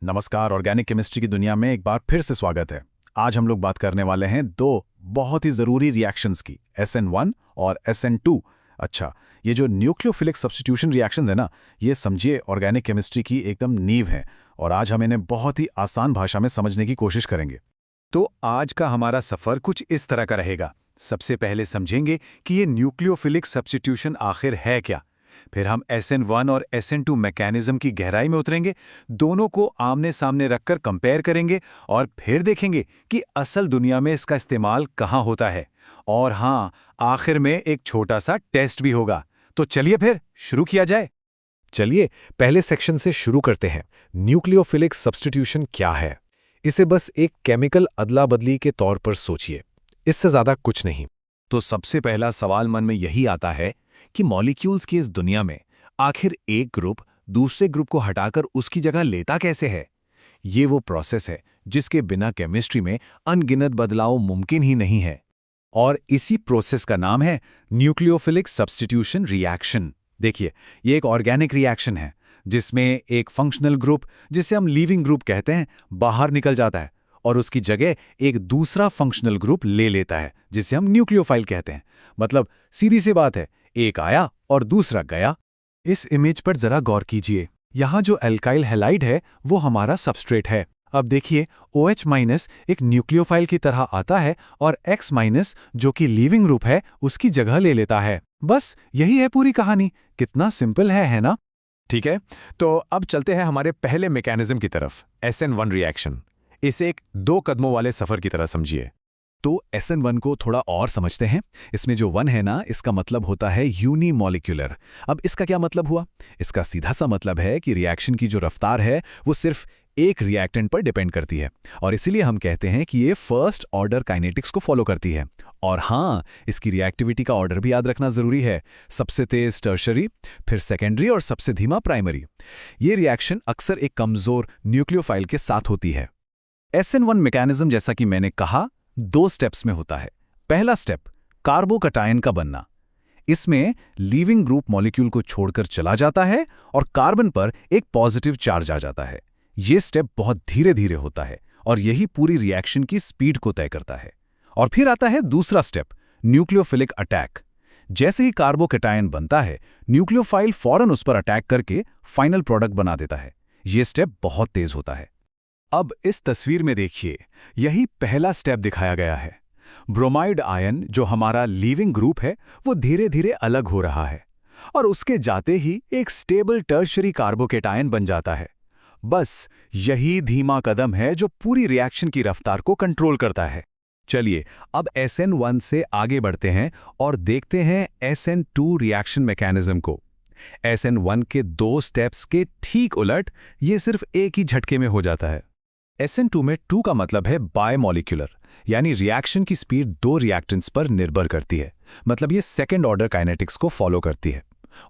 नमस्कार। Organic chemistry की दुनिया में एक बार फिर से स्वागत है। आज हम लोग बात करने वाले हैं दो बहुत ही ज़रूरी रिएक्शंस की, SN1 और SN2। अच्छा, ये जो न्यूक्लियोफिलिक सब्स्टिट्यूशन रिएक्शंस है ना, ये समझिए ऑर्गेनिक केमिस्ट्री की एकदम नींव है और आज हम इन्हें बहुत ही आसान भाषा में समझने की कोशिश करेंगे। तो आज का हमारा सफर कुछ इस तरह का रहेगा। सबसे पहले समझेंगे कि ये न्यूक्लियोफिलिक सब्स्टिट्यूशन आखिर है क्या। फिर हम SN1 और SN2 मैकेनिज्म की गहराई में उतरेंगे, दोनों को आमने सामने रखकर कंपेयर करेंगे और फिर देखेंगे कि असल दुनिया में इसका इस्तेमाल कहाँ होता है। और हाँ, आखिर में एक छोटा सा टेस्ट भी होगा। तो चलिए फिर शुरू किया जाए। चलिए पहले सेक्शन से शुरू करते हैं। न्यूक्लियोफिलिक सब्स्टिट्यूशन क्या है? इसे बस एक केमिकल अदला बदली के तौर पर सोचिए, इससे ज्यादा कुछ नहीं। तो सबसे पहला सवाल मन में यही आता है कि मॉलिक्यूल्स की इस दुनिया में आखिर एक ग्रुप दूसरे ग्रुप को हटाकर उसकी जगह लेता कैसे है। ये वो प्रोसेस है जिसके बिना केमिस्ट्री में अनगिनत बदलाव मुमकिन ही नहीं है। और इसी प्रोसेस का नाम है न्यूक्लियोफिलिक सब्स्टिट्यूशन रिएक्शन। देखिए, ये एक ऑर्गेनिक रिएक्शन है जिसमें एक फंक्शनल ग्रुप, जिसे हम लीविंग ग्रुप कहते हैं, बाहर निकल जाता है और उसकी जगह एक दूसरा फंक्शनल ग्रुप ले लेता है जिसे हम न्यूक्लियोफाइल कहते हैं। मतलब सीधी सी बात है, एक आया और दूसरा गया। इस इमेज पर जरा गौर कीजिए। यहाँ जो एल्काइल हैलाइड है वो हमारा सबस्ट्रेट है। अब देखिए, OH- एक न्यूक्लियोफाइल की तरह आता है और X- जो कि लीविंग ग्रुप है उसकी जगह ले लेता है। बस यही है पूरी कहानी। कितना सिंपल है ना? ठीक है, तो अब चलते हैं हमारे पहले मैकेनिज्म की तरफ, SN1 रिएक्शन। इसे एक 2 कदमों वाले सफर की तरह समझिए। तो SN1 को थोड़ा और समझते हैं। इसमें जो 1 है ना, इसका मतलब होता है यूनिमॉलिक्यूलर। अब इसका क्या मतलब हुआ? इसका सीधा सा मतलब है कि रिएक्शन की जो रफ्तार है वो सिर्फ एक रिएक्टेंट पर डिपेंड करती है और इसीलिए हम कहते हैं कि ये फर्स्ट ऑर्डर काइनेटिक्स को फॉलो करती है। और हाँ, इसकी रिएक्टिविटी का ऑर्डर भी याद रखना जरूरी है। सबसे तेज टर्शरी, फिर सेकेंडरी और सबसे धीमा प्राइमरी। ये रिएक्शन अक्सर एक कमजोर न्यूक्लियोफाइल के साथ होती है। SN1 मैकेनिज्म, जैसा कि मैंने कहा, 2 स्टेप्स में होता है। पहला स्टेप, कार्बोकैटायन का बनना। इसमें लीविंग ग्रुप मॉलिक्यूल को छोड़कर चला जाता है और कार्बन पर एक पॉजिटिव चार्ज आ जाता है। ये स्टेप बहुत धीरे धीरे होता है और यही पूरी रिएक्शन की स्पीड को तय करता है। और फिर आता है दूसरा स्टेप, न्यूक्लियोफिलिक अटैक। जैसे ही कार्बोकैटायन बनता है, न्यूक्लियोफाइल फौरन उस पर अटैक करके फाइनल प्रोडक्ट बना देता है। ये स्टेप बहुत तेज होता है। अब इस तस्वीर में देखिए, यही पहला स्टेप दिखाया गया है। ब्रोमाइड आयन, जो हमारा लीविंग ग्रुप है, वो धीरे धीरे अलग हो रहा है और उसके जाते ही एक स्टेबल टर्शरी कार्बोकैटायन बन जाता है। बस यही धीमा कदम है जो पूरी रिएक्शन की रफ्तार को कंट्रोल करता है। चलिए अब SN1 से आगे बढ़ते हैं और देखते हैं SN2 रिएक्शन मैकेनिज्म को। SN1 के 2 स्टेप्स के ठीक उलट ये सिर्फ एक ही झटके में हो जाता है। SN2 में 2 का मतलब है बायमॉलिक्यूलर, यानी रिएक्शन की स्पीड 2 रिएक्टेंट्स पर निर्भर करती है। मतलब ये सेकेंड ऑर्डर काइनेटिक्स को फॉलो करती है।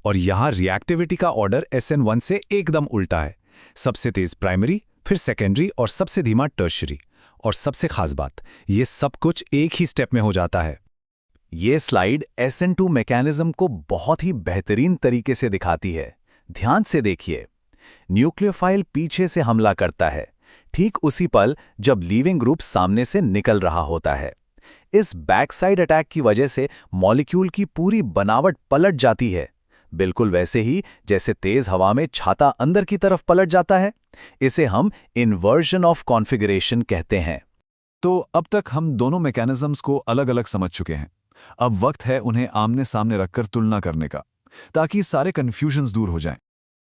और यहाँ रिएक्टिविटी का ऑर्डर SN1 से एकदम उल्टा है। सबसे तेज प्राइमरी, फिर सेकेंडरी और सबसे धीमा टर्शरी। और सबसे खास बात, ये सब कुछ एक ही स्टेप में हो जाता है। ये स्लाइड SN2 मैकेनिज्म को बहुत ही बेहतरीन तरीके से दिखाती है। ध्यान से देखिए, न्यूक्लियोफाइल पीछे से हमला करता है ठीक उसी पल जब लीविंग ग्रुप सामने से निकल रहा होता है। इस बैकसाइड अटैक की वजह से मॉलिक्यूल की पूरी बनावट पलट जाती है, बिल्कुल वैसे ही जैसे तेज हवा में छाता अंदर की तरफ पलट जाता है। इसे हम इन्वर्जन ऑफ कॉन्फ़िगरेशन कहते हैं। तो अब तक हम दोनों मैकेनिज्म्स को अलग अलग समझ चुके हैं। अब वक्त है उन्हें आमने सामने रखकर तुलना करने का, ताकि सारे कन्फ्यूजन्स दूर हो जाएं।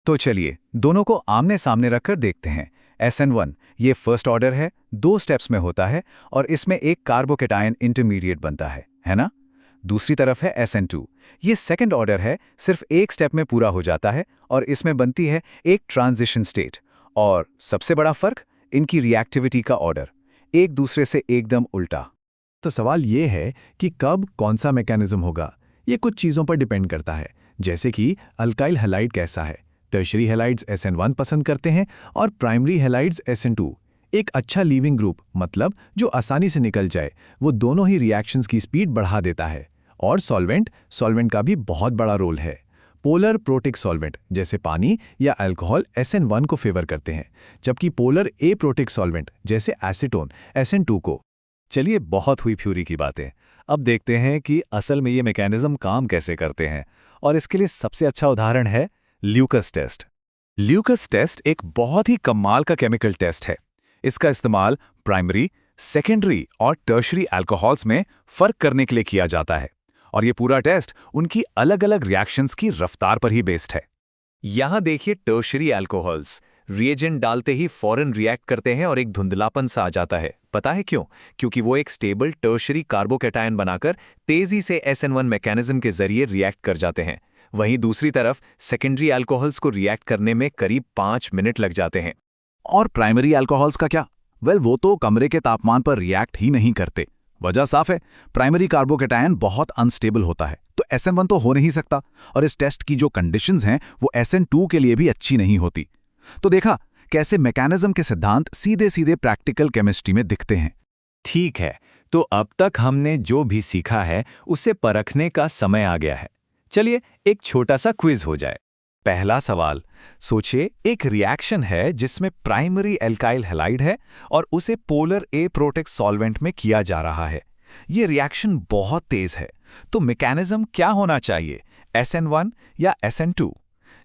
तो चलिए दोनों को आमने सामने रखकर देखते हैं। SN1 ये फर्स्ट ऑर्डर है, 2 स्टेप्स में होता है और इसमें एक कार्बोकैटायन इंटरमीडिएट बनता है ना? दूसरी तरफ है SN2, ये सेकंड ऑर्डर है, सिर्फ एक स्टेप में पूरा हो जाता है और इसमें बनती है एक ट्रांजिशन स्टेट। और सबसे बड़ा फर्क, इनकी रिएक्टिविटी का ऑर्डर एक दूसरे से एकदम उल्टा। तो सवाल ये है कि कब कौन सा मैकेनिज्म होगा। ये कुछ चीज़ों पर डिपेंड करता है, जैसे कि अल्काइल हैलाइड कैसा है। टर्शरी हैलाइड्स SN1 पसंद करते हैं और प्राइमरी हैलाइड्स SN2। एक अच्छा लीविंग ग्रुप, मतलब जो आसानी से निकल जाए, वो दोनों ही रिएक्शंस की स्पीड बढ़ा देता है। और सॉल्वेंट का भी बहुत बड़ा रोल है। पोलर प्रोटिक सॉल्वेंट जैसे पानी या अल्कोहल SN1 को फेवर करते हैं, जबकि पोलर एप्रोटिक सॉल्वेंट जैसे एसीटोन SN2 को। चलिए, बहुत हुई फ्यूरी की बातें। अब देखते हैं कि असल में ये मैकेनिज्म काम कैसे करते हैं, और इसके लिए सबसे अच्छा उदाहरण है ल्यूकस टेस्ट। ल्यूकस टेस्ट एक बहुत ही कमाल का केमिकल टेस्ट है। इसका इस्तेमाल प्राइमरी, सेकेंडरी और टर्शरी अल्कोहल्स में फर्क करने के लिए किया जाता है, और ये पूरा टेस्ट उनकी अलग-अलग रिएक्शंस की रफ्तार पर ही बेस्ड है। यहां देखिए, टर्शरी अल्कोहल्स रिएजेंट डालते ही फौरन रिएक्ट करते हैं और एक धुंधलापन सा आ जाता है। पता है क्यों? क्योंकि वो एक स्टेबल टर्शरी कार्बोकैटायन बनाकर तेजी से SN1 मैकेनिज्म के जरिए रिएक्ट कर जाते हैं। वहीं दूसरी तरफ सेकेंडरी अल्कोहल्स को रिएक्ट करने में करीब 5 मिनट लग जाते हैं। और प्राइमरी अल्कोहल्स का क्या? वो तो कमरे के तापमान पर रिएक्ट ही नहीं करते। वजह साफ है, प्राइमरी कार्बोकैटायन बहुत अनस्टेबल होता है, तो SN1 तो हो नहीं सकता, और इस टेस्ट की जो कंडीशंस हैं वो SN2 के लिए भी अच्छी नहीं होती। तो देखा कैसे मैकेनिज्म के सिद्धांत सीधे सीधे प्रैक्टिकल केमिस्ट्री में दिखते हैं। ठीक है, तो अब तक हमने जो भी सीखा है उसे परखने का समय आ गया है। चलिए, एक छोटा सा क्विज हो जाए। पहला सवाल, सोचिए, एक रिएक्शन है जिसमें प्राइमरी एल्काइल हैलाइड है और उसे पोलर एप्रोटिक सॉल्वेंट में किया जा रहा है। ये रिएक्शन बहुत तेज है, तो मैकेनिज्म क्या होना चाहिए, SN1 या SN2?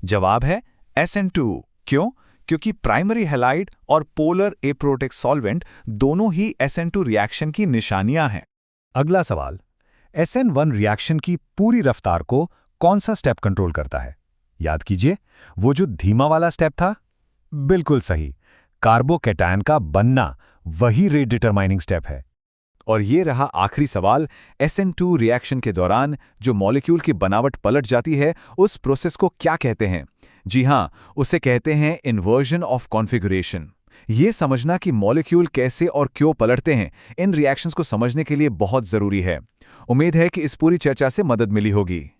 जवाब है SN2। क्यों? क्योंकि प्राइमरी हैलाइड और पोलर एप्रोटिक सॉल्वेंट दोनों ही SN2 रिएक्शन की निशानियां हैं। अगला सवाल, SN1 रिएक्शन की पूरी रफ्तार को कौन सा स्टेप कंट्रोल करता है? याद कीजिए, वो जो धीमा वाला स्टेप था। बिल्कुल सही, कार्बोकैटायन का बनना वही रेट डिटरमाइनिंग स्टेप है। और ये रहा आखिरी सवाल, SN2 रिएक्शन के दौरान जो मॉलिक्यूल की बनावट पलट जाती है, उस प्रोसेस को क्या कहते हैं? जी हाँ, उसे कहते हैं इन्वर्जन ऑफ कॉन्फ़िगरेशन। ये समझना कि मॉलिक्यूल कैसे और क्यों पलटते हैं, इन रिएक्शंस को समझने के लिए बहुत ज़रूरी है। उम्मीद है कि इस पूरी चर्चा से मदद मिली होगी।